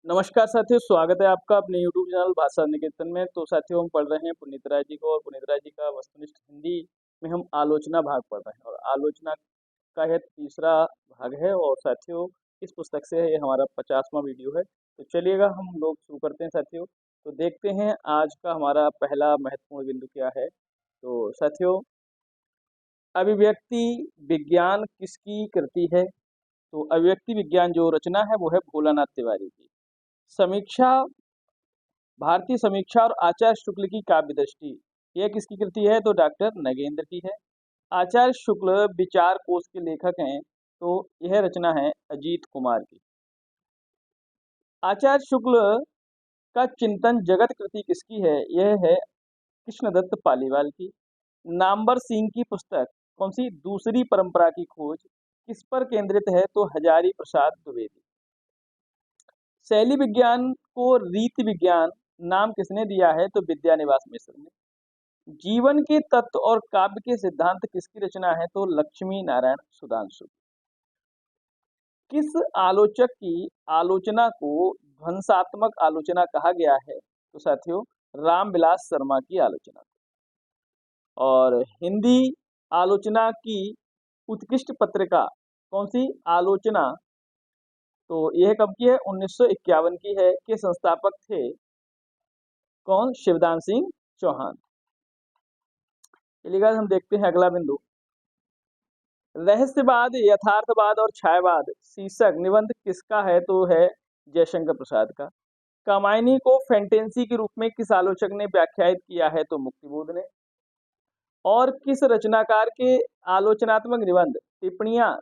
नमस्कार साथियों, स्वागत है आपका अपने यूट्यूब चैनल भाषा निकेतन में। तो साथियों, हम पढ़ रहे हैं पुनीत राय जी को और पुनीत राय जी का वस्तुनिष्ठ हिंदी में हम आलोचना भाग पढ़ रहे हैं और आलोचना का यह तीसरा भाग है। और साथियों, इस पुस्तक से ये हमारा 50वां वीडियो है। तो चलिएगा हम लोग शुरू करते हैं साथियों। तो देखते हैं आज का हमारा पहला महत्वपूर्ण बिंदु क्या है। तो साथियों, अभिव्यक्ति विज्ञान किसकी कृति है? तो अभिव्यक्ति विज्ञान जो रचना है वो है भोलानाथ तिवारी की। समीक्षा, भारतीय समीक्षा और आचार्य शुक्ल की काव्य दृष्टि, यह किसकी कृति है? तो डॉक्टर नगेंद्र की है। आचार्य शुक्ल विचार कोश के लेखक हैं, तो यह रचना है अजीत कुमार की। आचार्य शुक्ल का चिंतन जगत कृति किसकी है? यह है कृष्णदत्त पालीवाल की। नामवर सिंह की पुस्तक कौन सी? दूसरी परंपरा की खोज, किस पर केंद्रित है? तो हजारी प्रसाद द्विवेदी। शैली विज्ञान को रीति विज्ञान नाम किसने दिया है? तो विद्यानिवास मिश्र ने। जीवन के तत्व और काव्य के सिद्धांत किसकी रचना है? तो लक्ष्मी नारायण सुधांशु। किस आलोचक की आलोचना को ध्वंसात्मक आलोचना कहा गया है? तो साथियों, रामविलास शर्मा की आलोचना। और हिंदी आलोचना की उत्कृष्ट पत्रिका कौन सी? आलोचना, तो यह कब की है? 1951 की है। के संस्थापक थे कौन? शिवदान सिंह चौहान। चलिए हम देखते हैं अगला बिंदु। रहस्यवाद, यथार्थवाद और छायावाद शीर्षक निबंध किसका है? तो है जयशंकर प्रसाद का। कामायनी को फैंटेसी के रूप में किस आलोचक ने व्याख्यायित किया है? तो मुक्तिबोध ने। और किस रचनाकार के आलोचनात्मक निबंध टिप्पणियां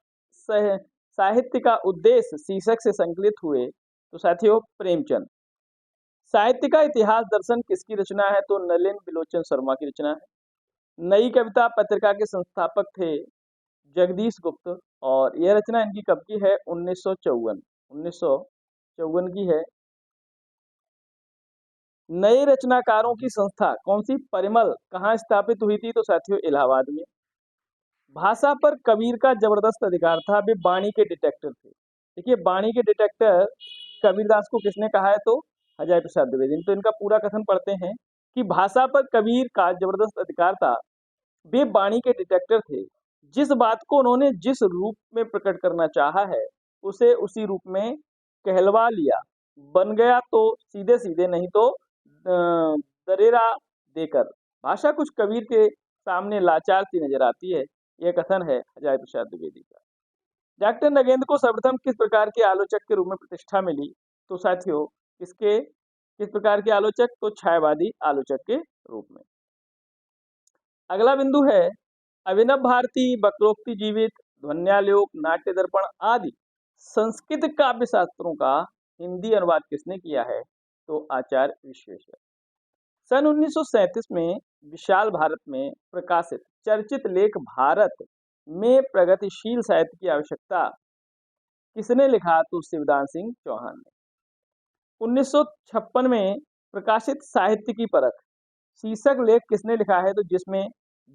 साहित्य का उद्देश्य शीर्षक से संकलित हुए? तो साथियों, प्रेमचंद। साहित्य का इतिहास दर्शन किसकी रचना है? तो नलिन बिलोचन शर्मा की रचना है। नई कविता पत्रिका के संस्थापक थे जगदीश गुप्त। और यह रचना इनकी कब की है? 1954 की है। नए रचनाकारों की संस्था कौन सी? परिमल कहाँ स्थापित हुई थी? तो साथियों, इलाहाबाद में। भाषा पर कबीर का जबरदस्त अधिकार था, वे वाणी के डिटेक्टर थे। देखिए, वाणी के डिटेक्टर कबीरदास को किसने कहा है? तो हजारी प्रसाद द्विवेदी। तो इनका पूरा कथन पढ़ते हैं कि भाषा पर कबीर का जबरदस्त अधिकार था, वे वाणी के डिटेक्टर थे। जिस बात को उन्होंने जिस रूप में प्रकट करना चाहा है उसे उसी रूप में कहलवा लिया, बन गया तो सीधे सीधे, नहीं तो दरेरा देकर। भाषा कुछ कबीर के सामने लाचार सी नजर आती है। यह कथन है हजारी प्रसाद द्विवेदी का। डॉक्टर नगेंद्र को सर्वप्रथम किस प्रकार के आलोचक के रूप में प्रतिष्ठा मिली? तो साथियों, किस प्रकार के आलोचक? तो छायावादी आलोचक के रूप में। अगला बिंदु है अभिनव भारती, वक्रोक्ति जीवित, ध्वन्यालोक, नाट्य दर्पण आदि संस्कृत काव्य शास्त्रों का हिंदी अनुवाद किसने किया है? तो आचार्य विश्वेश्वर। सन 1937 में विशाल भारत में प्रकाशित चर्चित लेख भारत में प्रगतिशील साहित्य की आवश्यकता किसने लिखा? तो शिवदान सिंह चौहान ने। 1956 में प्रकाशित साहित्य की परख शीर्षक लेख किसने लिखा है? तो जिसमें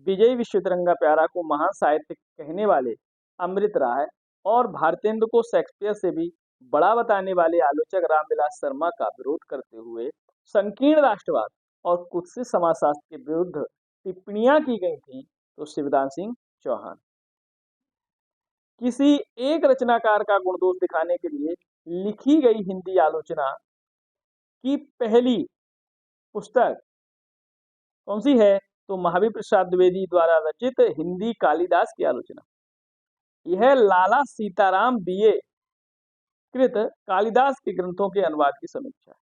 विजय विश्वतरंगा प्यारा को महान साहित्य कहने वाले अमृत राय और भारतेंदु को शेक्सपियर से भी बड़ा बताने वाले आलोचक रामविलास शर्मा का विरोध करते हुए संकीर्ण राष्ट्रवाद और कुत्सित समाजशास्त्र के विरुद्ध टिप्पणियां की गई थी। तो शिवदान सिंह चौहान। किसी एक रचनाकार का गुणदोष दिखाने के लिए लिखी गई हिंदी आलोचना की पहली पुस्तक कौन सी है? तो महावीर प्रसाद द्विवेदी द्वारा रचित हिंदी कालिदास की आलोचना। यह लाला सीताराम बीए कृत कालिदास के ग्रंथों के अनुवाद की समीक्षा है।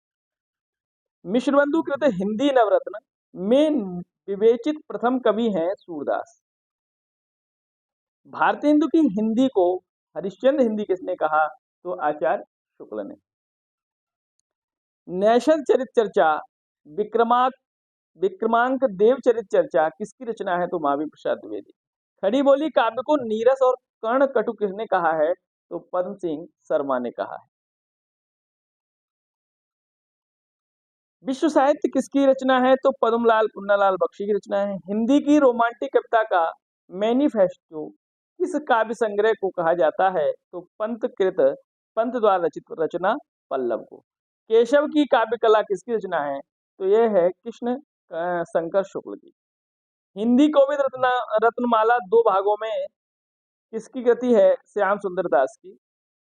मिश्रबंधु कृत हिंदी नवरत्न में विवेचित प्रथम कवि हैं सूरदास। भारतेंदु की हिंदी को हरिश्चंद्र हिंदी किसने कहा? तो आचार्य शुक्ल ने। नैषध चरित चर्चा, विक्रमांक देव चरित चर्चा किसकी रचना है? तो महावीर प्रसाद द्विवेदी। खड़ी बोली काव्य को नीरस और कर्ण कटु किसने कहा है? तो पद्म सिंह शर्मा ने कहा है। विश्व साहित्य किसकी रचना है? तो पद्मलाल पुन्नालाल बख्शी की रचना है। हिंदी की रोमांटिक कविता का मैनिफेस्टो किस काव्य संग्रह को कहा जाता है? तो पंत द्वारा रचित रचना पल्लव को। केशव की काव्य कला किसकी रचना है? तो यह है कृष्ण शंकर शुक्ल की। हिंदी कोविद रत्नमाला दो भागों में किसकी कृति है? श्याम सुंदर दास की।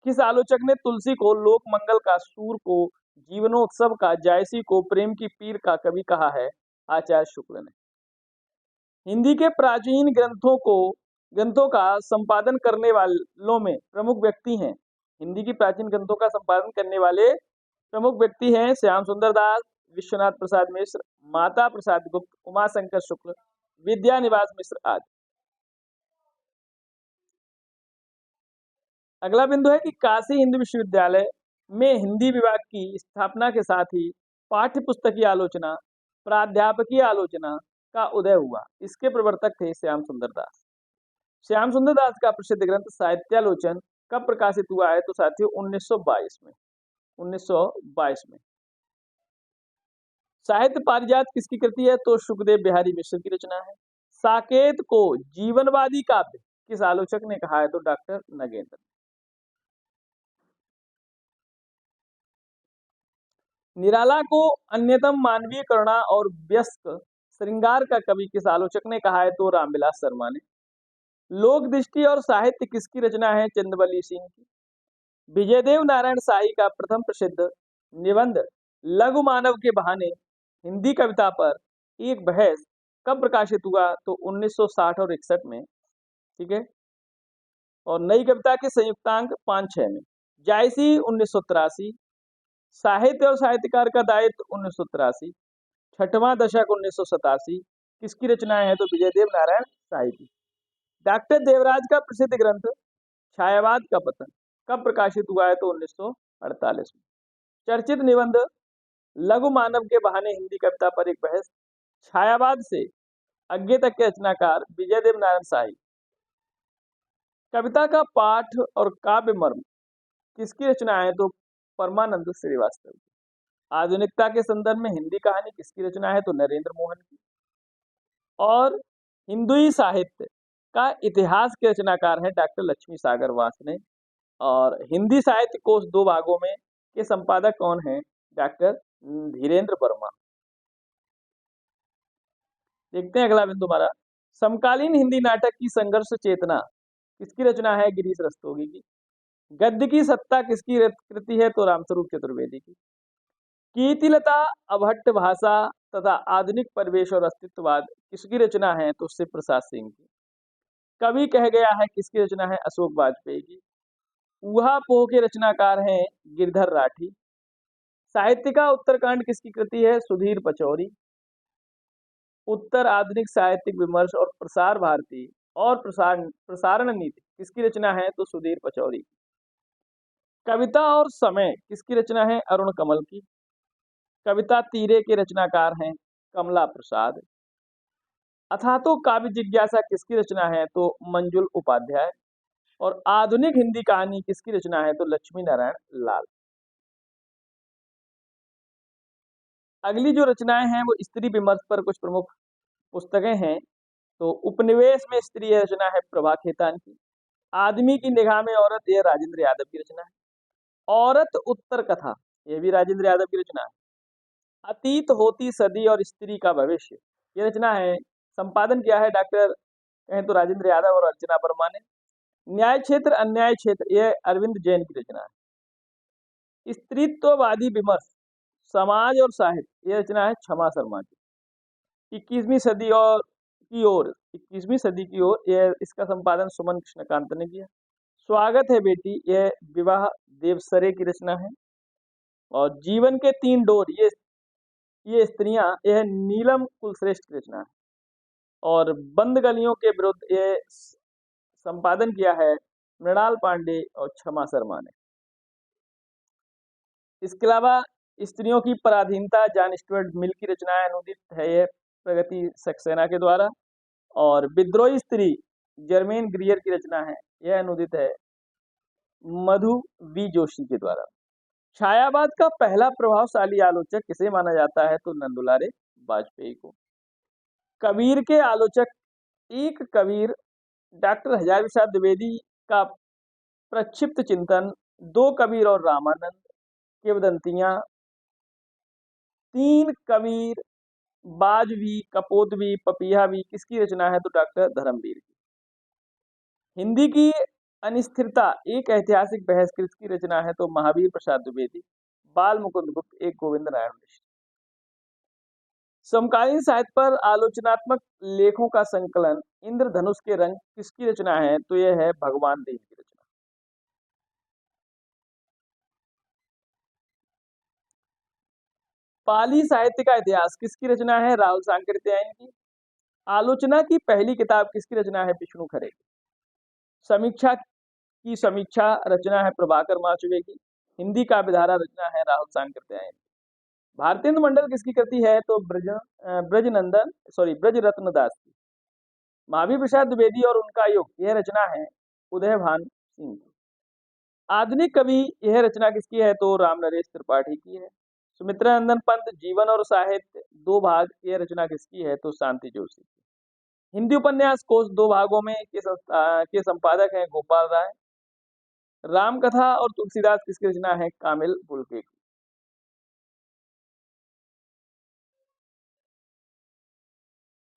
किस आलोचक ने तुलसी को लोक मंगल का, सूर को जीवनोत्सव का, जायसी को प्रेम की पीर का कवि कहा है? आचार्य शुक्ल ने। हिंदी के प्राचीन ग्रंथों का संपादन करने वालों में प्रमुख व्यक्ति हैं। हिंदी की प्राचीन ग्रंथों का संपादन करने वाले प्रमुख व्यक्ति हैं श्याम सुंदर दास, विश्वनाथ प्रसाद मिश्र, माता प्रसाद गुप्त, उमाशंकर शुक्ल, विद्यानिवास मिश्र आदि। अगला बिंदु है कि काशी हिंदू विश्वविद्यालय में हिंदी विभाग की स्थापना के साथ ही पाठ्य पुस्तकीय आलोचना, प्राध्यापकीय आलोचना का उदय हुआ। इसके प्रवर्तक थे श्याम सुंदर दास। श्याम सुंदर दास का प्रसिद्ध ग्रंथ साहित्यालोचन कब प्रकाशित हुआ है? तो साथियों 1922 में। 1922 में। साहित्य पारिजात किसकी कृति है? तो सुखदेव बिहारी मिश्र की रचना है। साकेत को जीवनवादी काव्य किस आलोचक ने कहा है? तो डॉक्टर नगेंद्र। निराला को अन्यतम मानवीय करुणा और व्यस्क श्रृंगार का कवि किस आलोचक ने कहा है? तो रामविलास शर्मा ने। लोक दृष्टि और साहित्य किसकी रचना है? चंद्रवली सिंह की। विजयदेव नारायण शाही का प्रथम प्रसिद्ध निबंध लघु मानव के बहाने हिंदी कविता पर एक बहस कब प्रकाशित हुआ? तो 1960 और 61 में। ठीक है। और नई कविता के संयुक्तांक 5-6 में। जायसी 1983, साहित्य और साहित्यकार का दायित्व 1983, छठवां दशक 1987। किसकी रचनाएं हैं? तो विजयदेव नारायण शाही की। डॉक्टर देवराज का प्रसिद्ध ग्रंथ छायावाद का पतन कब प्रकाशित हुआ है? तो 1948 में। चर्चित निबंध लघु मानव के बहाने हिंदी कविता पर एक बहस, छायावाद से आगे तक के रचनाकार विजयदेव नारायण शाही। कविता का पाठ और काव्य मर्म किसकी रचना है? तो परमानंद श्रीवास्तव की। आधुनिकता के संदर्भ में हिंदी कहानी किसकी रचना है? तो नरेंद्र मोहन की। और हिंदुई साहित्य का इतिहास के रचनाकार हैं डॉक्टर लक्ष्मी सागर वासने। और हिंदी साहित्य कोश दो भागों में के संपादक कौन हैं? डॉक्टर धीरेन्द्र वर्मा। देखते हैं अगला बिंदु हमारा, समकालीन हिंदी नाटक की संघर्ष चेतना किसकी रचना है? गिरीश रस्तोगी की। गद्य की सत्ता किसकी कृति है? तो रामस्वरूप चतुर्वेदी की। कीर्तिलता अभट्ट भाषा तथा आधुनिक परिवेश और अस्तित्ववाद किसकी रचना है? तो शिव प्रसाद सिंह की। कवि कह गया है किसकी रचना है? अशोक वाजपेयी की। ऊहापोह के रचनाकार हैं गिरधर राठी। साहित्य का उत्तरकांड किसकी कृति है? सुधीर पचौरी। उत्तर आधुनिक साहित्यिक विमर्श और प्रसार भारती और प्रसारण नीति किसकी रचना है? तो सुधीर पचौरी। कविता और समय किसकी रचना है? अरुण कमल की। कविता तीरे के रचनाकार हैं कमला प्रसाद। अथातो काव्य जिज्ञासा किसकी रचना है? तो मंजुल उपाध्याय। और आधुनिक हिंदी कहानी किसकी रचना है? तो लक्ष्मी नारायण लाल। अगली जो रचनाएं हैं वो स्त्री विमर्श पर कुछ प्रमुख पुस्तकें हैं। तो उपनिवेश में स्त्री रचना है प्रभा खेतान की। आदमी की निगाह में औरत, यह राजेंद्र यादव की रचना है। औरत उत्तर कथा, यह भी राजेंद्र यादव की रचना है। अतीत होती सदी और स्त्री का भविष्य, ये रचना है, संपादन किया है डॉक्टर कहें तो राजेंद्र यादव और अर्चना वर्मा ने। न्याय क्षेत्र अन्याय क्षेत्र, यह अरविंद जैन की रचना है। स्त्रीत्ववादी विमर्श समाज और साहित्य, यह रचना है क्षमा शर्मा की। 21वीं सदी की ओर यह इसका संपादन सुमन कृष्णकांत ने किया। स्वागत है बेटी, यह विवाह देवसरे की रचना है। और जीवन के तीन डोर, ये स्त्रियां, यह नीलम कुलश्रेष्ठ की रचना है। और बंद गलियों के विरुद्ध यह संपादन किया है मृणाल पांडे और क्षमा शर्मा ने। इसके अलावा स्त्रियों की पराधीनता जॉन स्टुअर्ट मिल की रचनाएं अनुदित है यह प्रगति सक्सेना के द्वारा। और विद्रोही स्त्री जर्मेन ग्रियर की रचना है, यह अनुदित है मधु वी जोशी के द्वारा। छायावाद का पहला प्रभावशाली आलोचक किसे माना जाता है? तो नंदुलारे वाजपेयी को। कबीर के आलोचक, एक कबीर डॉक्टर हजारी प्रसाद द्विवेदी का प्रक्षिप्त चिंतन, दो कबीर और रामानंद, किंवदंतियां, तीन कबीर, बाजवी, कपोतवी, पपीहावी किसकी रचना है? तो डॉक्टर धर्मवीर की। हिंदी की अनिस्थिरता एक ऐतिहासिक बहस किसकी रचना है? तो महावीर प्रसाद द्विवेदी, बाल मुकुंद गुप्त, एक गोविंद नारायण मिश्र। समकालीन साहित्य पर आलोचनात्मक लेखों का संकलन इंद्रधनुष के रंग किसकी रचना है? तो यह है भगवान देव की रचना। पाली साहित्य का इतिहास किसकी रचना है? राहुल सांकृत्यायन की। आलोचना की पहली किताब किसकी रचना है? विष्णु खरे की। समीक्षा रचना है प्रभाकर माचुवे की। हिंदी काव्यधारा रचना है राहुल सांकृत्यायन। भारतेंदु मंडल किसकी कृति है? तो ब्रज रत्न दास की। महावीर प्रसाद द्विवेदी और उनका युग यह रचना है उदय भान सिंह की। आधुनिक कवि यह रचना किसकी है? तो राम नरेश त्रिपाठी की है। सुमित्रा नंदन पंत जीवन और साहित्य दो भाग यह रचना किसकी है? तो शांति जोशी की। हिंदी उपन्यास कोश दो भागों में के संपादक हैं गोपाल राय। रामकथा और तुलसीदास किसकी रचना है? कामिल बुल्के की।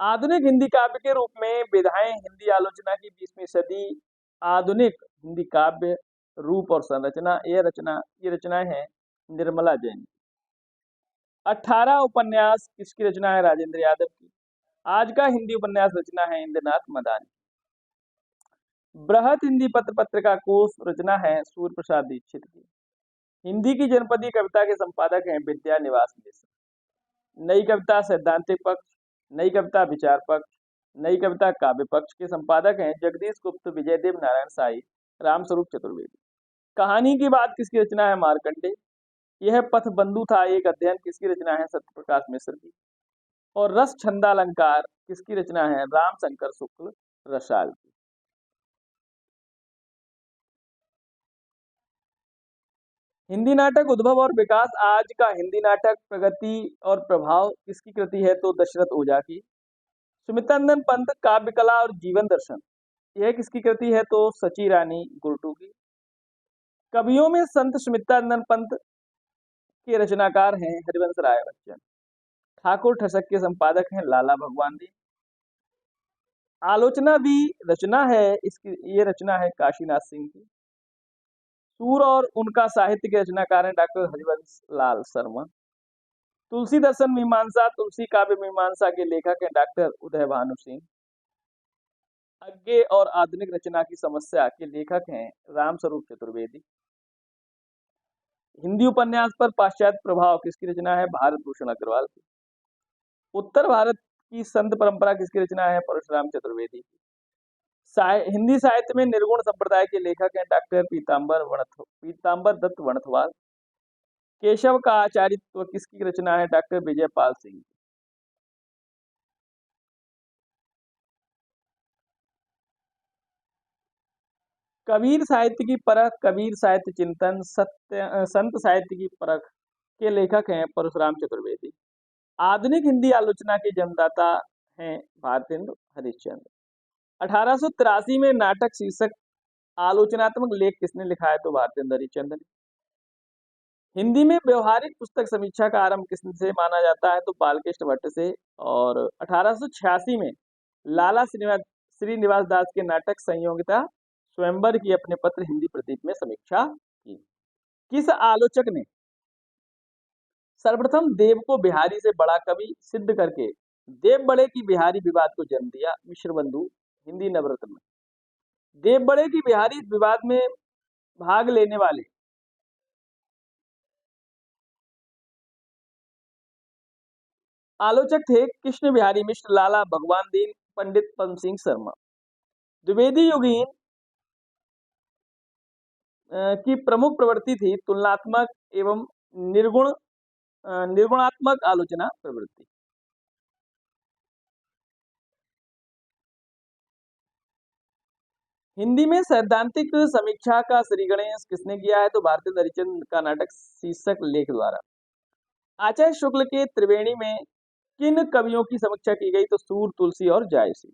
आधुनिक हिंदी काव्य के रूप में विधाएं हिंदी आलोचना की 20वीं सदी। आधुनिक हिंदी काव्य रूप और संरचना ये रचनाएं हैं निर्मला जैन। 18 उपन्यास किसकी रचना है? राजेंद्र यादव की। आज का हिंदी उपन्यास रचना है इंद्रनाथ मदानी। बृहत हिंदी पत्र पत्रिका कोश रचना है सूर्य प्रसाद दीक्षित की। हिंदी की जनपदी कविता के संपादक हैं विद्या निवास मिश्र। नई कविता सैद्धांतिक पक्ष, नई कविता विचार पक्ष, नई कविता काव्य पक्ष के संपादक हैं जगदीश गुप्त, विजयदेव नारायण साई, रामस्वरूप चतुर्वेदी। कहानी की बात किसकी रचना है? मार्कंडे। यह पथ बंधु था एक अध्ययन किसकी रचना है? सत्यप्रकाश मिश्र की। और रस छंदालंकार किसकी रचना है? रामशंकर शुक्ल रसाल की। हिंदी नाटक उद्भव और विकास। आज का हिंदी नाटक प्रगति और प्रभाव किसकी कृति है? तो दशरथ ओझा की। सुमित्रानंदन पंत काव्य कला और जीवन दर्शन यह किसकी कृति है? तो सची रानी गुरटू की। कवियों में संत सुमित्रानंदन पंत के रचनाकार हैं हरिवंश राय बच्चन। ठाकुर ठसक के संपादक हैं लाला भगवान दी। आलोचना भी रचना है इसकी, ये रचना है काशीनाथ सिंह की। सूर और उनका साहित्य के रचनाकार हैं डॉक्टर हरिवंश लाल शर्मा। तुलसी दर्शन मीमांसा तुलसी काव्य मीमांसा के लेखक हैं डॉक्टर उदय भानु सिंह। अज्ञे और आधुनिक रचना की समस्या के लेखक हैं रामस्वरूप चतुर्वेदी। हिंदी उपन्यास पर पाश्चात्य प्रभाव किसकी रचना है? भारत भूषण अग्रवाल की। उत्तर भारत की संत परंपरा किसकी रचना है? परशुराम चतुर्वेदी की। हिंदी साहित्य में निर्गुण संप्रदाय के लेखक हैं डॉक्टर पीताम्बर दत्त वणथवाल। केशव का आचार्यत्व किसकी रचना है? डॉक्टर विजयपाल सिंह। कबीर साहित्य की परख, कबीर साहित्य चिंतन, संत साहित्य की परख के लेखक हैं परशुराम चतुर्वेदी। आधुनिक हिंदी आलोचना के जन्मदाता हैं भारतेंदु हरिश्चंद्र। 1883 में नाटक शीर्षक आलोचनात्मक लेख किसने लिखा है? तो भारतेंदु हरिश्चंद्र ने। हिंदी में व्यवहारिक पुस्तक समीक्षा का आरंभ किससे माना जाता है? तो बालकृष्ण भट्ट से। और 1886 में लाला श्रीनिवास दास के नाटक संयोगिता स्वयंवर की अपने पत्र हिंदी प्रतीक में समीक्षा की। किस आलोचक ने सर्वप्रथम देव को बिहारी से बड़ा कवि सिद्ध करके देव बड़े की बिहारी विवाद को जन्म दिया? मिश्र बंधु, हिंदी नवरत्न में। देव बड़े की बिहारी विवाद में भाग लेने वाले आलोचक थे कृष्ण बिहारी मिश्र, लाला भगवान दीन, पंडित पद्म सिंह शर्मा। द्विवेदी युगीन की प्रमुख प्रवृत्ति थी तुलनात्मक एवं निर्गुणात्मक आलोचना प्रवृत्ति। हिंदी में सैद्धांतिक समीक्षा का श्रीगणेश किसने किया है? तो भारतेंदु हरिश्चंद्र का नाटक शीर्षक लेख द्वारा। आचार्य शुक्ल के त्रिवेणी में किन कवियों की समीक्षा की गई? तो सूर, तुलसी और जायसी।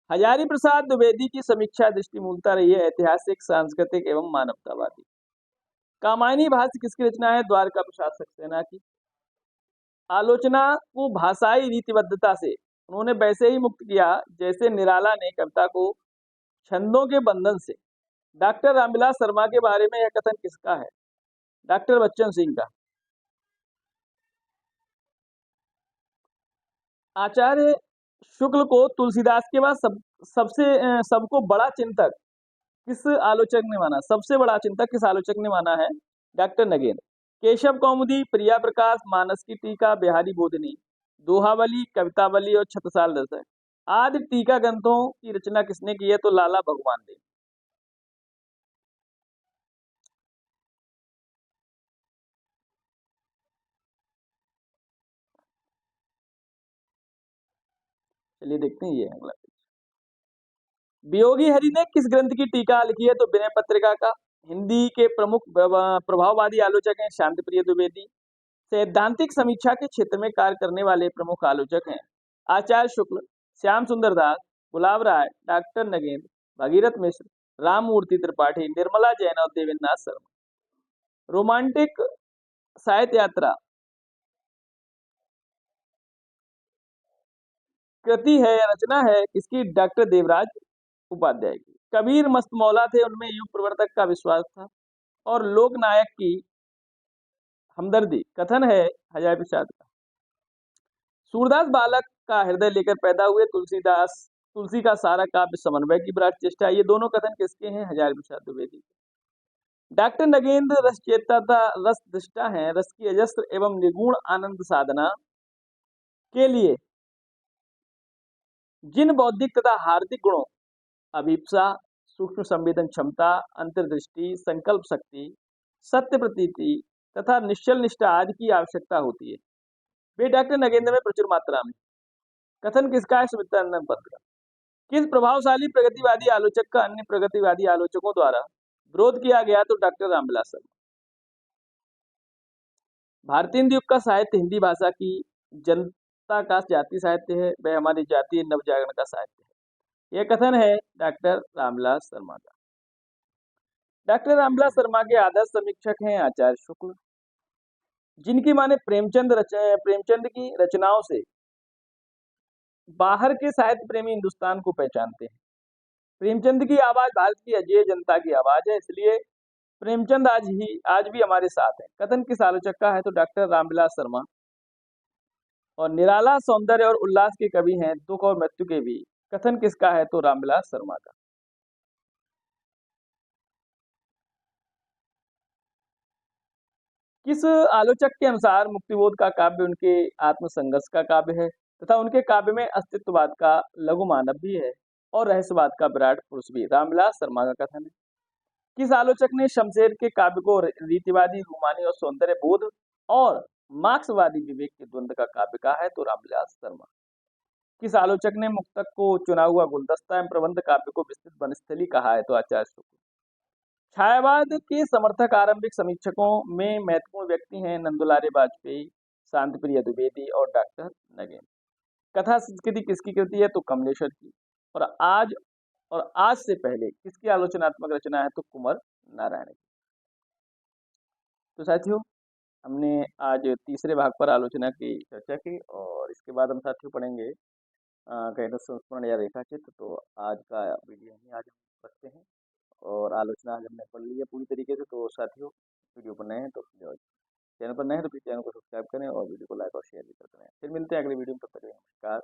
हजारी प्रसाद द्विवेदी की समीक्षा दृष्टि मूलतः रही है ऐतिहासिक, सांस्कृतिक एवं मानवतावादी। कामायनी भाष्य किसकी रचना है? द्वारका प्रसाद सक्सेना की। आलोचना को भाषाई रीतिबद्धता से उन्होंने वैसे ही मुक्त किया जैसे निराला ने कविता को छंदों के बंधन से। डॉक्टर रामविलास शर्मा के बारे में यह कथन किसका है? डॉक्टर बच्चन सिंह का। आचार्य शुक्ल को तुलसीदास के बाद सबको बड़ा चिंतक किस आलोचक ने माना? सबसे बड़ा चिंतक किस आलोचक ने माना है? डॉक्टर नगेंद्र। केशव कौमुदी, प्रिया प्रकाश, मानस की टीका, बिहारी बोधनी, दोहावली, कवितावली और छत्रसाल दर्शन। आदि टीका ग्रंथों की रचना किसने की है? तो लाला भगवान देव। चलिए देखते हैं ये अगला। वियोगी हरि ने किस ग्रंथ की टीका लिखी है? तो विनय पत्रिका का। हिंदी के प्रमुख प्रभाववादी आलोचक हैं शांति प्रिय द्विवेदी। सैद्धांतिक समीक्षा के क्षेत्र में कार्य करने वाले प्रमुख आलोचक हैं आचार्य शुक्ल, श्याम सुंदर दास, गुलाब राय, डॉक्टर नगेंद्र, भगीरथ मिश्र, राममूर्ति त्रिपाठी, निर्मला जैन और देवेंद्र नाथ शर्मा। रोमांटिक साहित्य यात्रा कृति है या रचना है किसकी? डॉक्टर देवराज उपाध्याय की। कबीर मस्त मौला थे, उनमें युग प्रवर्तक का विश्वास था और लोकनायक की हमदर्दी। कथन है हजार प्रसाद का। सूरदास बालक का हृदय लेकर पैदा हुए, तुलसी का सारा काव्य समन्वय की विराट चेष्टा। ये दोनों कथन किसके हैं? हजार प्रसाद द्विवेदी। डॉक्टर नगेंद्र रस चेता था, रस दृष्टा है, रस की अजस्त्र एवं निगुण आनंद साधना के लिए जिन बौद्धिक तथा हार्दिक गुणों अभिप्सा, सूक्ष्म संवेदन क्षमता, अंतर्दृष्टि, संकल्प शक्ति, सत्य प्रतीति तथा निश्चल निष्ठा आदि की आवश्यकता होती है, वे डॉक्टर नगेंद्र में प्रचुर मात्रा में। कथन किसका है? सुमित्रानंद पंत का। किस प्रभावशाली प्रगतिवादी आलोचक का अन्य प्रगतिवादी आलोचकों द्वारा विरोध किया गया? तो डॉक्टर रामविलास शर्मा। भारतीय हिंदी युग का साहित्य हिंदी भाषा की जनता का जाति साहित्य है, वह हमारी जातीय नवजागरण का साहित्य है। यह कथन है डॉक्टर रामविलास शर्मा का। डॉक्टर रामविलास शर्मा के आदर्श समीक्षक हैं आचार्य शुक्ल, जिनकी माने प्रेमचंद की रचनाओं से बाहर के साहित्य प्रेमी हिंदुस्तान को पहचानते हैं। प्रेमचंद की आवाज भारत की अजय जनता की आवाज है, इसलिए प्रेमचंद आज भी हमारे साथ है। कथन किस आलोचक का है? तो डॉक्टर रामविलास शर्मा। और निराला सौंदर्य और उल्लास के कवि हैं, दुख और मृत्यु के भी। कथन किसका है? तो रामविलास शर्मा का। किस आलोचक के अनुसार मुक्तिबोध का काव्य उनके आत्मसंघर्ष का काव्य है तथा उनके काव्य में अस्तित्ववाद का लघु मानव भी है और रहस्यवाद का विराट पुरुष भी? रामविलास शर्मा का कथन है। किस आलोचक ने शमशेर के काव्य को रीतिवादी, रूमानी और सौंदर्य बोध और मार्क्सवादी विवेक के द्वंद्व का काव्य कहा है? तो रामविलास शर्मा। किस आलोचक ने मुक्तक को चुना हुआ गुलदस्ता एवं प्रबंध काव्य को विस्तृत वनस्थली कहा है? तो आचार्य शुक्ल। छायावाद के समर्थक आरंभिक समीक्षकों में महत्वपूर्ण व्यक्ति हैं नंदुलारे वाजपेयी, शांति प्रिय द्विवेदी और डॉक्टर नगेंद्र। कथा संस्कृति किसकी कृति है? तो कमलेश्वर की। और आज से पहले किसकी आलोचनात्मक रचना है? तो कुंवर नारायण की। तो साथियों, हमने आज तीसरे भाग पर आलोचना की चर्चा की और इसके बाद हम साथियों पढ़ेंगे गणित संस्मरण या रेखाचित्र। तो आज का वीडियो आज हम रखते हैं और आलोचना आज हमने पढ़ ली है पूरी तरीके से। तो साथियों, वीडियो पर नए हैं तो चैनल पर नए हैं तो प्लीज चैनल को सब्सक्राइब करें और वीडियो को लाइक और शेयर भी करते रहें। फिर मिलते हैं अगले वीडियो में, तब तक के लिए नमस्कार।